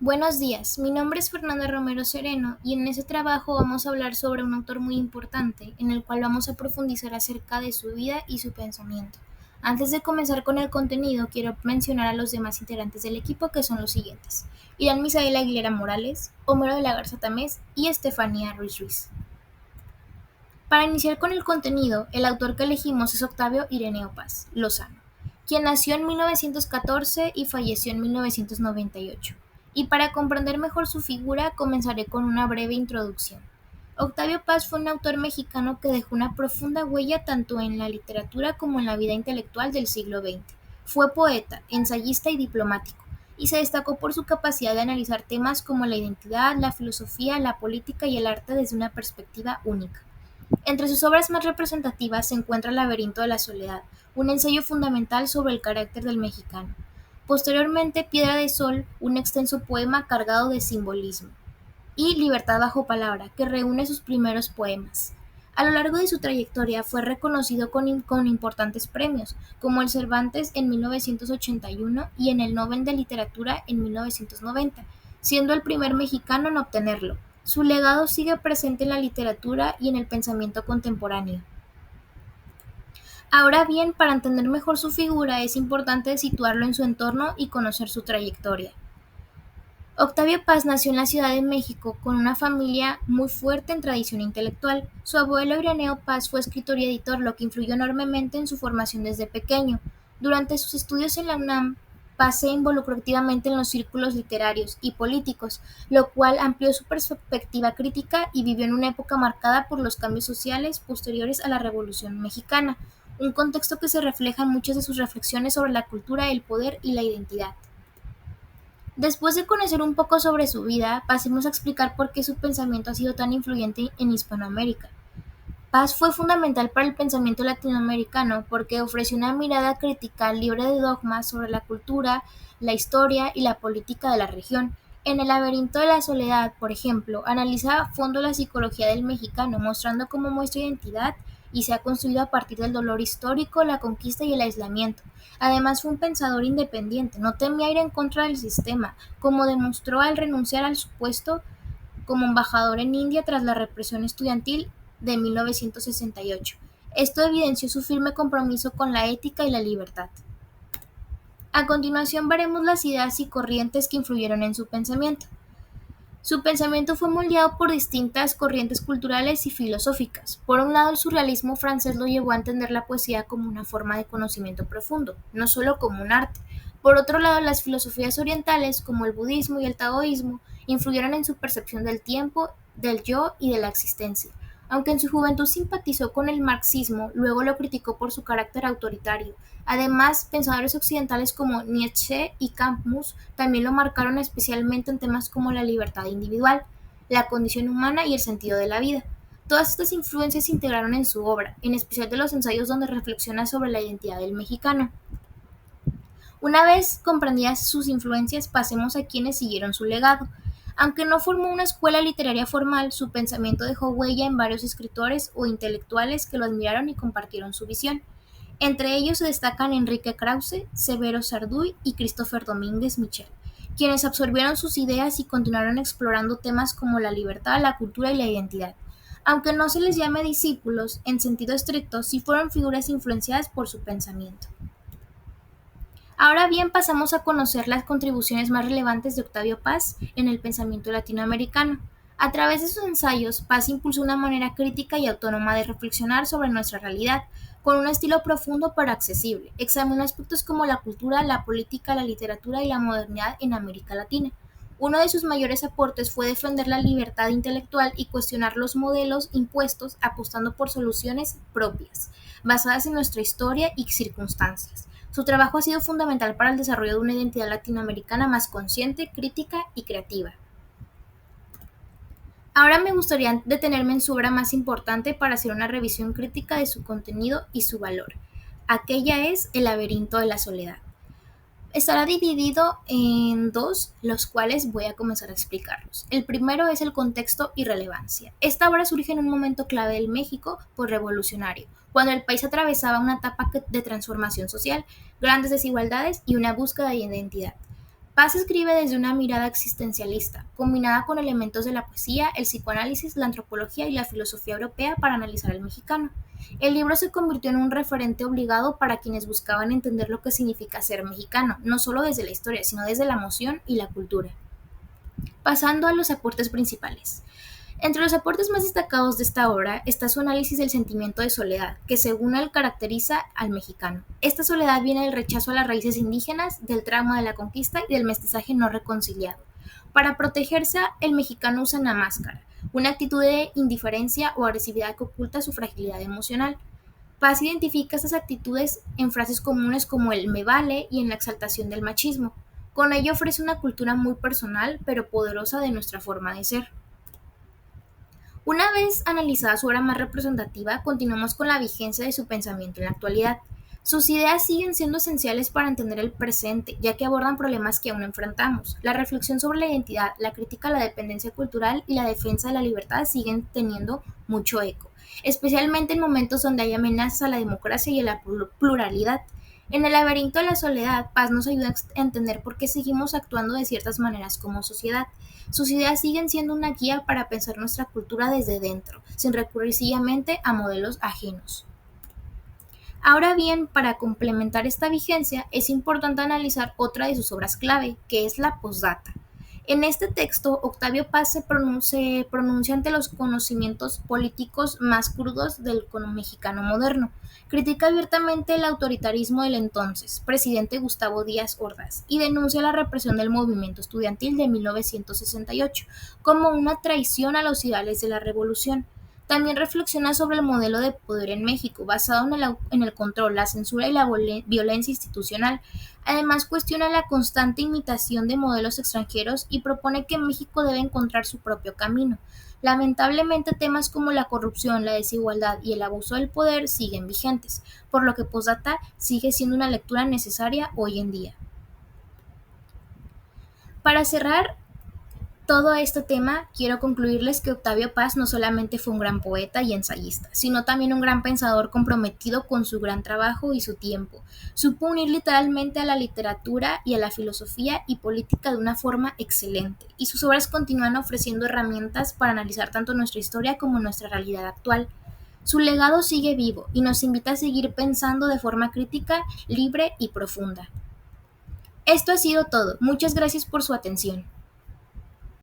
Buenos días, mi nombre es Fernanda Romero Sereno y en ese trabajo vamos a hablar sobre un autor muy importante en el cual vamos a profundizar acerca de su vida y su pensamiento. Antes de comenzar con el contenido, quiero mencionar a los demás integrantes del equipo que son los siguientes: Irán Misael Aguilera Morales, Homero de la Garza Tamés y Estefanía Ruiz Ruiz. Para iniciar con el contenido, el autor que elegimos es Octavio Ireneo Paz Lozano, quien nació en 1914 y falleció en 1998. Y para comprender mejor su figura, comenzaré con una breve introducción. Octavio Paz fue un autor mexicano que dejó una profunda huella tanto en la literatura como en la vida intelectual del siglo XX. Fue poeta, ensayista y diplomático, y se destacó por su capacidad de analizar temas como la identidad, la filosofía, la política y el arte desde una perspectiva única. Entre sus obras más representativas se encuentra El laberinto de la soledad, un ensayo fundamental sobre el carácter del mexicano. Posteriormente, Piedra de Sol, un extenso poema cargado de simbolismo, y Libertad bajo palabra, que reúne sus primeros poemas. A lo largo de su trayectoria fue reconocido con importantes premios, como el Cervantes en 1981 y en el Nobel de Literatura en 1990, siendo el primer mexicano en obtenerlo. Su legado sigue presente en la literatura y en el pensamiento contemporáneo. Ahora bien, para entender mejor su figura es importante situarlo en su entorno y conocer su trayectoria. Octavio Paz nació en la Ciudad de México con una familia muy fuerte en tradición intelectual. Su abuelo Ireneo Paz fue escritor y editor, lo que influyó enormemente en su formación desde pequeño. Durante sus estudios en la UNAM, Paz se involucró activamente en los círculos literarios y políticos, lo cual amplió su perspectiva crítica y vivió en una época marcada por los cambios sociales posteriores a la Revolución Mexicana, un contexto que se refleja en muchas de sus reflexiones sobre la cultura, el poder y la identidad. Después de conocer un poco sobre su vida, pasemos a explicar por qué su pensamiento ha sido tan influyente en Hispanoamérica. Paz fue fundamental para el pensamiento latinoamericano porque ofreció una mirada crítica libre de dogmas sobre la cultura, la historia y la política de la región. En El laberinto de la soledad, por ejemplo, analiza a fondo la psicología del mexicano, mostrando cómo nuestra identidad y se ha construido a partir del dolor histórico, la conquista y el aislamiento. Además, fue un pensador independiente, no temía ir en contra del sistema, como demostró al renunciar al su puesto como embajador en India tras la represión estudiantil de 1968. Esto evidenció su firme compromiso con la ética y la libertad. A continuación veremos las ideas y corrientes que influyeron en su pensamiento. Su pensamiento fue moldeado por distintas corrientes culturales y filosóficas. Por un lado, el surrealismo francés lo llevó a entender la poesía como una forma de conocimiento profundo, no solo como un arte. Por otro lado, las filosofías orientales, como el budismo y el taoísmo, influyeron en su percepción del tiempo, del yo y de la existencia. Aunque en su juventud simpatizó con el marxismo, luego lo criticó por su carácter autoritario. Además, pensadores occidentales como Nietzsche y Camus también lo marcaron especialmente en temas como la libertad individual, la condición humana y el sentido de la vida. Todas estas influencias se integraron en su obra, en especial de los ensayos donde reflexiona sobre la identidad del mexicano. Una vez comprendidas sus influencias, pasemos a quienes siguieron su legado. Aunque no formó una escuela literaria formal, su pensamiento dejó huella en varios escritores o intelectuales que lo admiraron y compartieron su visión. Entre ellos se destacan Enrique Krause, Severo Sarduy y Christopher Domínguez Michel, quienes absorbieron sus ideas y continuaron explorando temas como la libertad, la cultura y la identidad. Aunque no se les llame discípulos, en sentido estricto, sí fueron figuras influenciadas por su pensamiento. Ahora bien, pasamos a conocer las contribuciones más relevantes de Octavio Paz en el pensamiento latinoamericano. A través de sus ensayos, Paz impulsó una manera crítica y autónoma de reflexionar sobre nuestra realidad, con un estilo profundo pero accesible. Examinó aspectos como la cultura, la política, la literatura y la modernidad en América Latina. Uno de sus mayores aportes fue defender la libertad intelectual y cuestionar los modelos impuestos, apostando por soluciones propias, basadas en nuestra historia y circunstancias. Su trabajo ha sido fundamental para el desarrollo de una identidad latinoamericana más consciente, crítica y creativa. Ahora me gustaría detenerme en su obra más importante para hacer una revisión crítica de su contenido y su valor. Aquella es El laberinto de la soledad. Estará dividido en dos, los cuales voy a comenzar a explicarlos. El primero es el contexto y relevancia. Esta obra surge en un momento clave del México revolucionario, cuando el país atravesaba una etapa de transformación social, grandes desigualdades y una búsqueda de identidad. Paz escribe desde una mirada existencialista, combinada con elementos de la poesía, el psicoanálisis, la antropología y la filosofía europea para analizar al mexicano. El libro se convirtió en un referente obligado para quienes buscaban entender lo que significa ser mexicano, no solo desde la historia, sino desde la emoción y la cultura. Pasando a los aportes principales. Entre los aportes más destacados de esta obra está su análisis del sentimiento de soledad, que según él caracteriza al mexicano. Esta soledad viene del rechazo a las raíces indígenas, del trauma de la conquista y del mestizaje no reconciliado. Para protegerse, el mexicano usa una máscara, una actitud de indiferencia o agresividad que oculta su fragilidad emocional. Paz identifica estas actitudes en frases comunes como el me vale y en la exaltación del machismo. Con ello ofrece una cultura muy personal pero poderosa de nuestra forma de ser. Una vez analizada su obra más representativa, continuamos con la vigencia de su pensamiento en la actualidad. Sus ideas siguen siendo esenciales para entender el presente, ya que abordan problemas que aún enfrentamos. La reflexión sobre la identidad, la crítica a la dependencia cultural y la defensa de la libertad siguen teniendo mucho eco, especialmente en momentos donde hay amenazas a la democracia y a la pluralidad. En el laberinto de la soledad, Paz nos ayuda a entender por qué seguimos actuando de ciertas maneras como sociedad. Sus ideas siguen siendo una guía para pensar nuestra cultura desde dentro, sin recurrir ciegamente a modelos ajenos. Ahora bien, para complementar esta vigencia, es importante analizar otra de sus obras clave, que es la Postdata. En este texto, Octavio Paz se pronuncia ante los conocimientos políticos más crudos del mexicano moderno. Critica abiertamente el autoritarismo del entonces presidente Gustavo Díaz Ordaz y denuncia la represión del movimiento estudiantil de 1968 como una traición a los ideales de la revolución. También reflexiona sobre el modelo de poder en México, basado en el control, la censura y la violencia institucional. Además, cuestiona la constante imitación de modelos extranjeros y propone que México debe encontrar su propio camino. Lamentablemente, temas como la corrupción, la desigualdad y el abuso del poder siguen vigentes, por lo que Postdata sigue siendo una lectura necesaria hoy en día. Para cerrar, todo este tema, quiero concluirles que Octavio Paz no solamente fue un gran poeta y ensayista, sino también un gran pensador comprometido con su gran trabajo y su tiempo. Supo unir literalmente a la literatura y a la filosofía y política de una forma excelente, y sus obras continúan ofreciendo herramientas para analizar tanto nuestra historia como nuestra realidad actual. Su legado sigue vivo y nos invita a seguir pensando de forma crítica, libre y profunda. Esto ha sido todo. Muchas gracias por su atención.